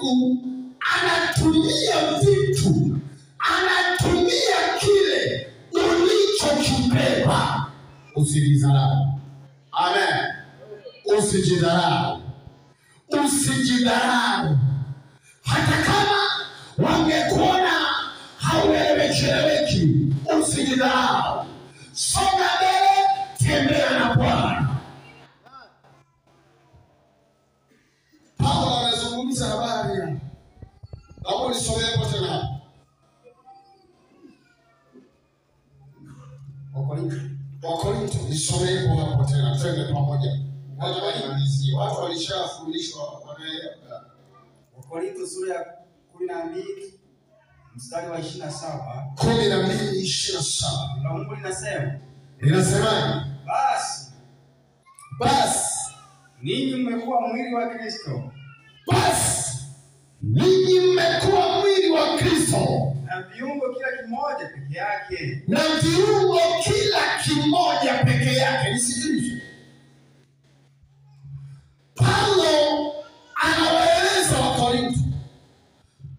Mungu anatumia vitu, anatumia kile ulichokibeba. Usijidharau. Amen. Usijidharau. Usijidharau. Hata kama wangekuona haueleweki, usijidharau. Songa mbele, tembea na Bwana. Paulo anazungumza habari ya hapo, nisomee pote na Wakorintho, nisomee hapo tena, twende pamoja. Watu walishafundishwa wanaelewa. Wakorintho sura ya 12 mstari wa 27. 12:27. Na Mungu linasema basi ninyi mmekuwa mwili wa Kristo. Basi ninyi mmekuwa mwili wa Kristo. Na viungo kila kimoja peke yake. Na viungo kila kimoja peke yake. Nisikilize. Paulo anawaeleza Wakorintho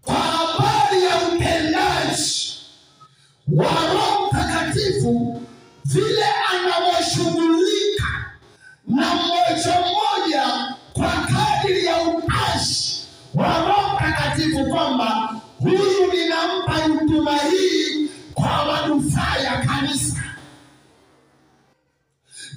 kwa habari ya utendaji wa Roho Mtakatifu, vile anavyoshughulika na mmoja mmoja kwa kadiri ya utashi wa Roho Mtakatifu, kwamba huyu ninampa huduma hii kwa manufaa ya kanisa.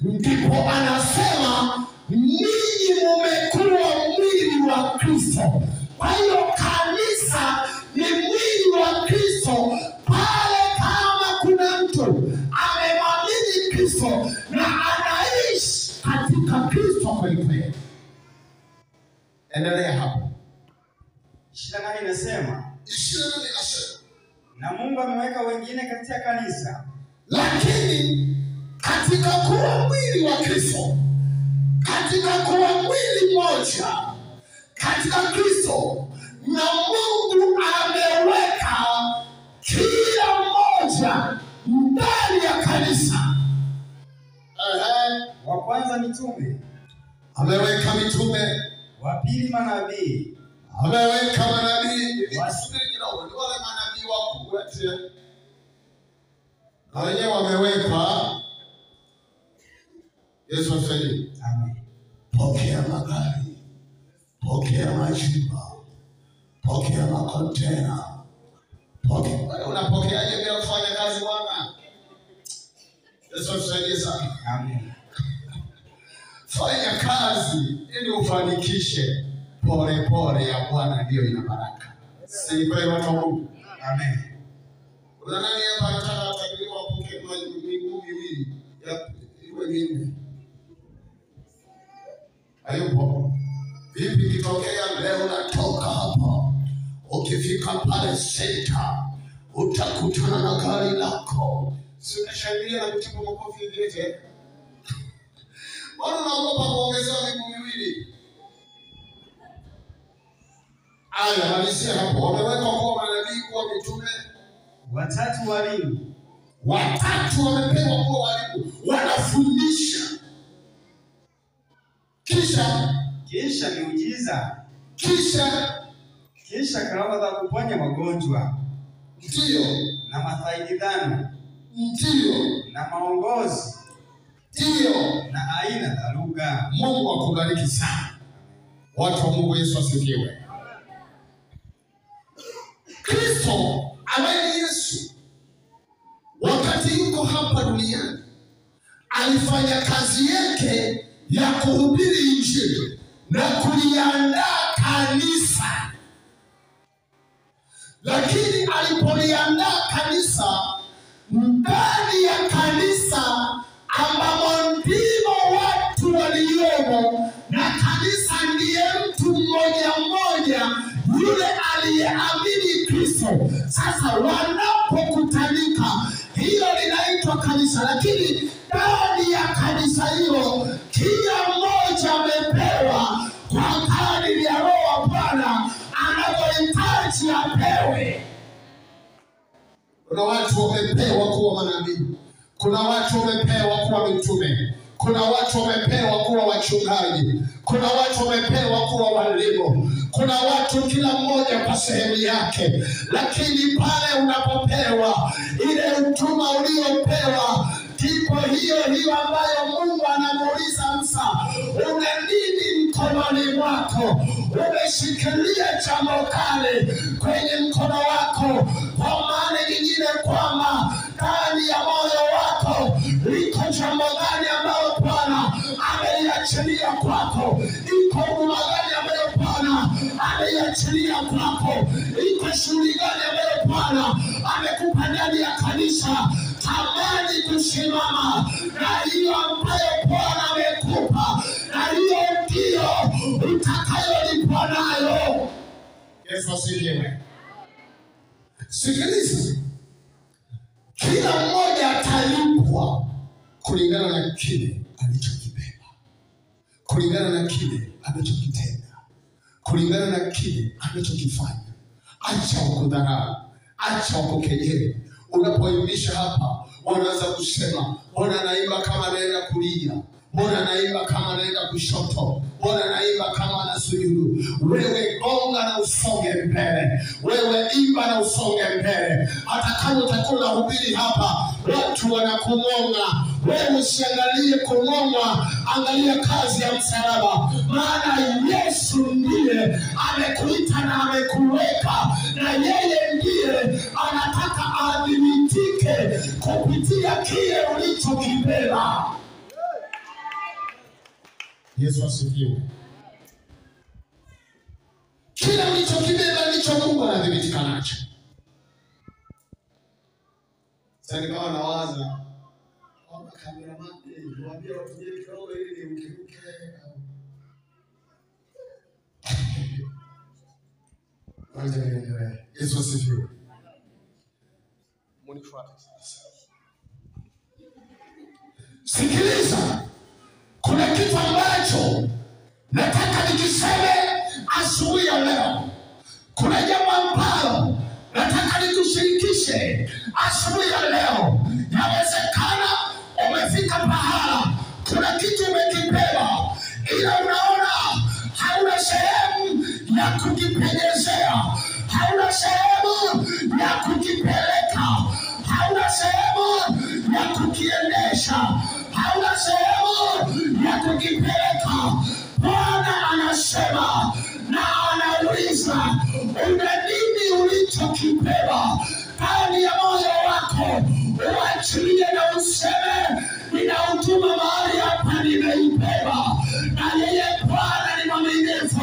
Ndipo anasema ninyi mmekuwa mwili wa Kristo. Kwa hiyo kanisa ni mwili wa Kristo pale kama kuna mtu amemwamini Kristo na anaishi katika Kristo kweli. Endelea hapo. 28 inasema na Mungu ameweka wengine katika kanisa. Lakini katika kuwa mwili wa Kristo, katika kuwa mwili mmoja katika Kristo, na Mungu ameweka kila mmoja ndani ya kanisa. Wa kwanza mitume, ameweka mitume. Wa pili manabii, ameweka manabii. Wale manabii wako wote na wenyewe wamewekwa. Yesu asifiwe. Amen. Pokea magari, pokea majumba, pokea makontena. Pokea. Unapokeaje bila kufanya kazi Bwana? Yesu asifiwe sana. Amen. Fanya kazi ili ufanikishe. Pole ya Bwana ndio ina baraka. Si kweli watu wa Mungu? Amen. Kuna nani hapa anataka kutabiriwa apokee miguu miwili ya iwe minne? Hayupo. Vipi kitokea leo natoka hapa, ukifika pale senta utakutana na gari lako, si unashangilia na kuchapa makofi vyote? Mbona unaogopa kuongeza miguu miwili? Aya, malizia hapo. Wamewekwa kuwa manabii, kuwa mitume. Watatu walimu. Watatu wamepewa kuwa walimu, wanafundisha. Kisha miujiza. Kisha karama za kuponya magonjwa. Ndio. Na mafaidhano. Ndio. Na maongozi. Ndio. Na aina za lugha. Mungu akubariki sana. Watu wa Mungu, Yesu asifiwe. Kristo ambaye Yesu wakati yuko hapa duniani alifanya kazi yake ya kuhubiri Injili na kuliandaa kanisa. Lakini alipoliandaa kanisa, ndani ya kanisa ambamo ndimo watu waliomo, na kanisa ndiye mtu mmoja yule aliyeamini Kristo. Sasa wanapokutanika, hilo linaitwa kanisa. Lakini ndani ya kanisa hilo, kila mmoja amepewa kwa kadiri ya Roho wa Bwana anavyohitaji apewe. Kuna watu wamepewa kuwa manabii, kuna watu wamepewa kuwa mitume, Kuna watu wamepewa kuwa wachungaji, kuna watu wamepewa kuwa walimu, kuna watu kila mmoja kwa sehemu yake. Lakini pale unapopewa ile utuma uliopewa, ndipo hiyo ambayo Mungu anamuuliza Musa, una nini mkononi mwako? Umeshikilia jambo kale kwenye mkono wako, kwa maana nyingine kwamba ndani ya moyo wako liko jambo gani ambalo Bwana ameiachilia kwako? Iko huduma gani ambayo Bwana ameiachilia kwako? Iko shughuli gani ambayo Bwana amekupa ndani ya kanisa? Tamani kusimama na hiyo ambayo Bwana amekupa, na hiyo ndio utakayolipwa nayo. Yesu asifiwe. Sikiliza, kila mmoja atalipwa kulingana na kile alichokibeba, kulingana na kile anachokitenda, kulingana na kile anachokifanya. Acha kudharau, acha kukejeli. Unapoimbisha hapa, wanaanza kusema, mbona naimba kama naenda kulia, mbona naimba kama naenda kushoto, mbona naimba kama nasujudu. Wewe gonga na usonge mbele, wewe imba na usonge mbele. Hata kama utakuwa unahubiri hapa watu wanakung'onga, wewe usiangalie kung'ongwa, angalia kazi ya msalaba. Maana Yesu ndiye amekuita na amekuweka, na yeye ndiye anataka adhibitike kupitia kile ulichokibeba. Yesu asifiwe. Kile ulichokibeba ndicho Mungu anadhibitika nacho. Sasa nikawa nawaza, kwamba kameraman niwaambie watu kidogo ili ukiruke. Kwanza niendelee. Yesu asifiwe. Munifuate sasa. Sikiliza, kuna kitu ambacho nataka nikiseme asubuhi ya leo. Kuna jambo ambalo nataka nikushirikishe asubuhi ya leo. Yawezekana umefika pahala, kuna kitu umekibeba, ila unaona hauna sehemu ya kukipenyezea, hauna sehemu ya kukipeleka, hauna sehemu ya kukiendesha, hauna sehemu ya kukipeleka. Bwana anasema na anauliza, una nini ulichokibeba ndani ya moyo wako? Uachilie na useme, ninautuma mahali hapa, nimeibeba. Na yeye Bwana ni mwaminifu,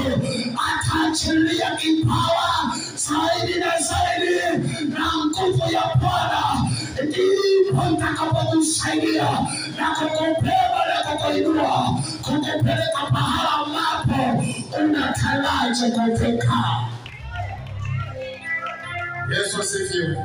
ataachilia kipawa zaidi na zaidi, na nguvu ya Bwana ndipo itakapokusaidia na kukubeba na kukuinua, kukupeleka pahala ambapo unataraji kufika. Yesu asifiwe.